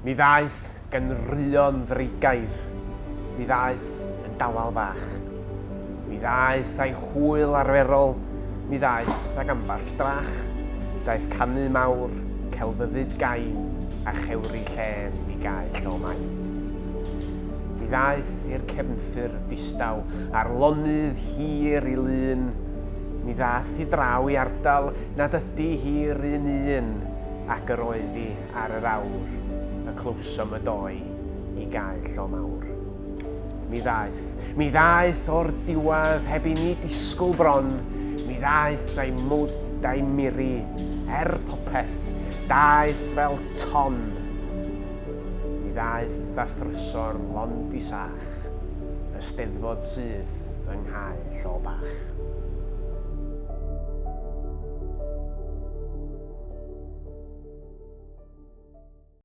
Mi ddaeth gan ryon ddreigaidd, mi ddaeth yn dawel bach. Mi ddaeth a'i hwyl arferol, mi ddaeth ag amball strach. Daeth canu mawr, celfyddyd gain a chewri llen i gael llomai. Mi ddaeth i'r cefnffyrdd distaw a'r lonydd hir i lun. Mi ddaeth i draw i ardal nad ydy hi'r un ac yr oedd hi ar yr awr, y clwsom y doi i gael llo mawr. Mi ddaeth o'r diwadd heb i ni disgwyl bron, mi ddaeth a'i mwd a'i miri, popeth, daeth fel ton. Mi ddaeth a thryso'r lond i sach, Eisteddfod syth yng nghael llo bach.